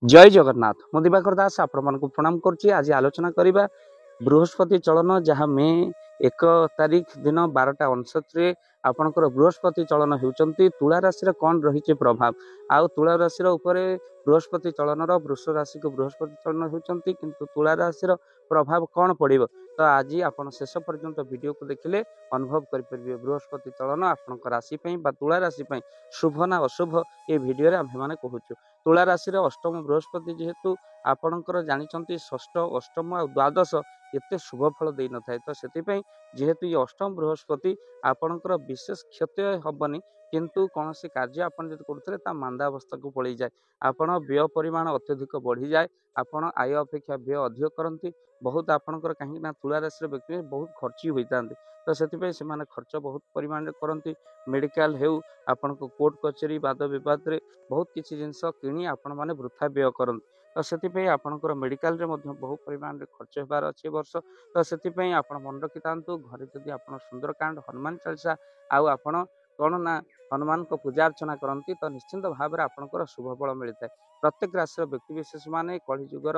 जय जगन्नाथ मु दिवाकर दास आपण प्रणाम करुच्ची। आज आलोचना करवा बृहस्पति चलन जहाँ मे 1 तारिख दिन 12:59 आपणकर बृहस्पति चलन होती तुला राशि कौन रही प्रभाव आउ तुला राशि बृहस्पति चलन वृष राशि को बृहस्पति चलन होती किंतु तुला राशि प्रभाव कौन पड़ो तो आज आप शेष पर्यंत वीडियो को देखिले अनुभव करेंगे बृहस्पति चलन आपण राशि तुला राशि शुभ ना अशुभ ये वीडियो आम कहूँ। तुला राशि अष्टम बृहस्पति जेहेतु आपणकर जानते षष्ठ अष्टम और द्वादश एते शुभ फल दे न थाए तो से जेहेतु ये अष्टम बृहस्पति आपणकर विशेष क्षति हेनी किंतु कौन से कार्य आपड़ करुले मांदावस्था को पड़ जाए आपण व्यय परिमाण अत्यधिक बढ़ी जाए आपण आय अपेक्षा व्यय अधिक करती बहुत आपणकर कहीं तुला राशि व्यक्ति बहुत खर्ची होता तो से खर्च बहुत परिमाण करती मेडिकल हेउ आपण कोर्ट कचेरी वाद विवाद रे बहुत किसी जिनस किणी आपण मैंने वृथा व्यय करते तो से आपणकर मेडिकल रे बहुत परिमाण खर्च होबार अच्छे वर्ष तो से आप मन रखि था घरे जदि आप सुंदरकांड हनुमान चालीसा आउ आपण कौन ना हनुमान को पूजा अर्चना करती तो निश्चिंत भाव में आपंकर शुभ फल मिलता है। प्रत्येक राशि व्यक्ति विशेष माने कलिजुगर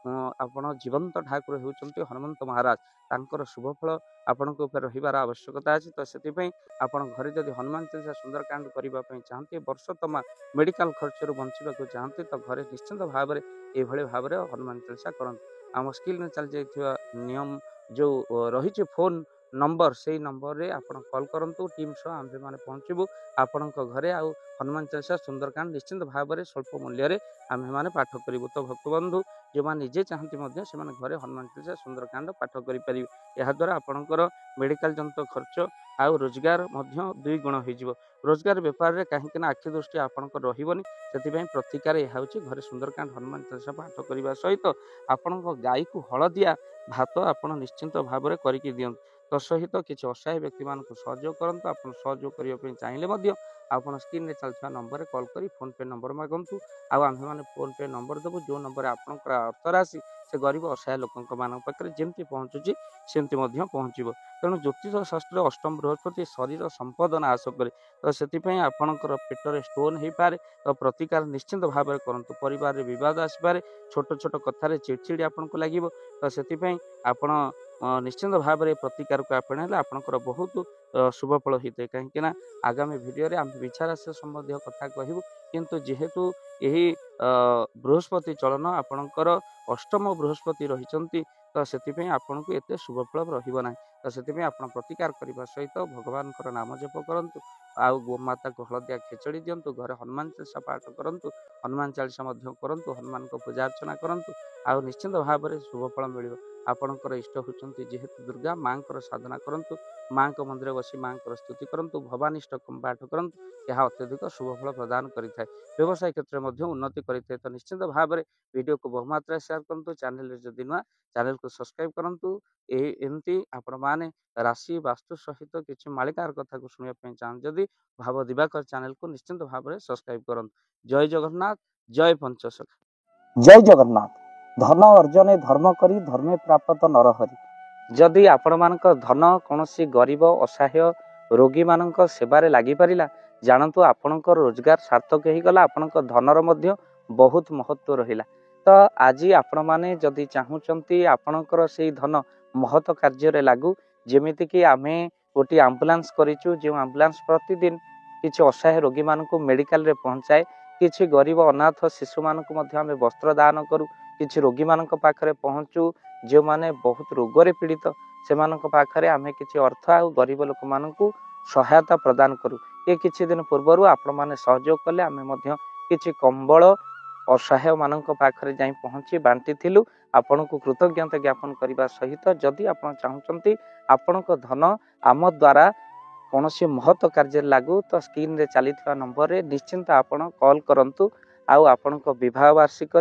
आपण जीवंत ठाकुर होती हनुमंत महाराज तांकर शुभ फल आपण रही आवश्यकता अच्छी तो से आपण घरे जदि हनुमान चालीसा सुंदरकांड करने चाहते वर्ष तमा मेडिकल खर्च बंचा चाहते तो घरे निश्चिंत भाव में ये भाव में हनुमान चालीसा करते आम स्क्रीन में चली जाइए नियम जो रही फोन नंबर से नंबर रे आप कॉल करंतु टीम सह आम मैंने पहुँचबू आपण घरे आउ हनुमान चालीसा सुंदरकांड निश्चिंत भाव में स्वल्प मूल्य आम मैंने पाठ करूँ तो भक्तबंधु जो मैंने निजे चाहती घरे हनुमान चालीसा सुंदरकांड पाठ करें याद्वारा आपणकर मेडिकल जंत खर्च आउ रोजगार दुई गुण हो रोजगार बेपार में कहीं आखि दृष्टि आपंकर रही से प्रतिकार यह घरे सुंदरकांड हनुमान चालीसा पाठ करने सहित आपण गाई को हलदिया भात आप निश्चिंत भाव में करके दिखाँ तो सहित किसी असहाय व्यक्ति मान सहयोग करते आप सहयोग करने चाहिए आप स्क्रीन में चलता नंबर कॉल कर फोन पे नंबर मागंतु आम मैंने फोन पे नंबर देवु जो नंबर आपंकर अर्थ राशि से गरीब असहाय लोक पाखे जमी पहुँचुची सेमती पहुँचो तेणु ज्योतिष शास्त्र अष्टम बृहस्पति शरीर संपद नाश करे तो से आपणकर पेटर स्टोन हो पाए तो प्रतिकार निश्चिंत भाव में करूँ परिवार विवाद आसपे छोट छोट कथार चिड़चिड़ी आपको लगे तो से आपण निश्चिंत भाव में प्रतिकार को आपणाइले आपणकर बहुत शुभ फल होता है कहीं आगामी वीडियो आम मिछा राशि संबंधी कथा कहूँ किंतु जेहेतु यही बृहस्पति चलन आपणकर अष्टम बृहस्पति रही तो से आपन को एत शुभ फल रहा तो से आप प्रतिकार करने सहित भगवान नाम जप करूँ आउ गोमाता को हलदिया खेचड़ी दिंतु घर हनुमान चालीसा पाठ करूँ हनुमान चालीसा करूँ हनुमान को पूजा अर्चना करूँ आउ निश्चिंत भाव में शुभ फल मिल आपणकर इष्ट होती जेहेतु दुर्गा माँ साधना करूँ माँ को मंदिर बसी माँ स्तुति करूँ भवानी स्टकम पाठ करूँ यह अत्यधिक शुभ फल प्रदान करें व्यवसाय क्षेत्र में उन्नति करें तो निश्चिंत भाव में वीडियो को बहुमात्रा शेयर करूँ चैनल जदि नुआ चैनल को सब्सक्राइब करूँ एमती आपण मैंने राशि वास्तु सहित किसी मालिकार कथा को शुणापी चाहते जदि भाव दिवाकर चैनल को निश्चिंत भाव में सब्सक्राइब करूँ। जय जगन्नाथ जय पंचसखा जय जगन्नाथ धन अर्जने धर्म करी धर्मे प्राप्त नरहरि जदि आपण मानक धन कौन गरीब असहाय रोगी मान सेवारे लगी पारा जानतु आपणकर रोजगार सार्थक हो गला आपणक धनर मध्य बहुत महत्व रहिला तो आज आपण माने जदि चाहूचंती आपणकर से धन महत कार्य लागू जेमिति कि आमे गोटे आम्बुलांस करिचु जो आम्बुलांस प्रतिदिन किसी असहाय रोगी मान मेडिकल रे पहुंचाए किसी गरीब अनाथ शिशु मान आमे वस्त्र दान करूँ किसी रोगी मान पाखरे पहुँचू जो माने बहुत रोगरे पीड़ित से पाखरे आमे किसी अर्थ आ गरीब लोक मानकु सहायता प्रदान करूँ ये किछि दिन पूर्वर आपण माने सहयोग कले आमे मध्य किछि कंबल असहाय मानक पाखरे जाई पहुँची बांटी थिलु आपण को कृतज्ञता ज्ञापन करने सहित जदि आपण चाहूचंती आपणक धन आम द्वारा कौन महत्व कार्य लागू तो स्क्रीन रे चली नंबर रे निश्चिंत आपण कॉल करंतु आउ आपणक विवाह वार्षिक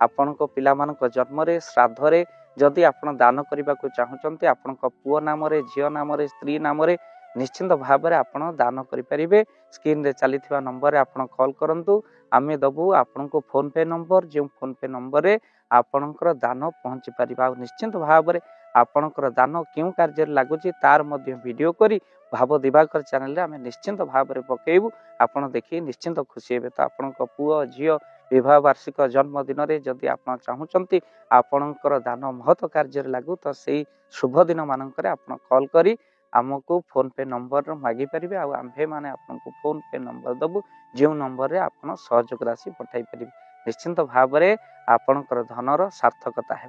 आपणक पिला मानक जन्म रे श्राद्ध रे जदि आपण दान करने को चाहूचंती आपणक पुओ नाम रे झियो नाम रे स्त्री नाम रे निश्चिंत भाव में आपण दान करें स्क्रीन रे चली नंबर रे आपण कॉल करंतु आमे दबु आपण को फोन पे नंबर जो फोन पे नंबर रे आपणकर दान पहुँची पार निश्चिंत भाव में आपणकर दान क्यों कार्य लगुच तार मध्य वीडियो करी भाव दिवाकर चैनल रे आमे निश्चिंत भाव में पकेबू आपण देखिए निश्चिंत खुशी हे तो आपण पुओ झियो विवाह वार्षिक जन्मदिन जदि आप चाहूँगी आपणकर दान महत कार्य लागू तो से शुभ दिन मानक आप कॉल करी आमको फोन पे नंबर मागी पारे आम्भे मैंने आपको फोन पे नंबर दबु जो नंबर रे आप सहयोग राशि पठाई पारे निश्चिंत भाव में आपणकर धनर सार्थकता है।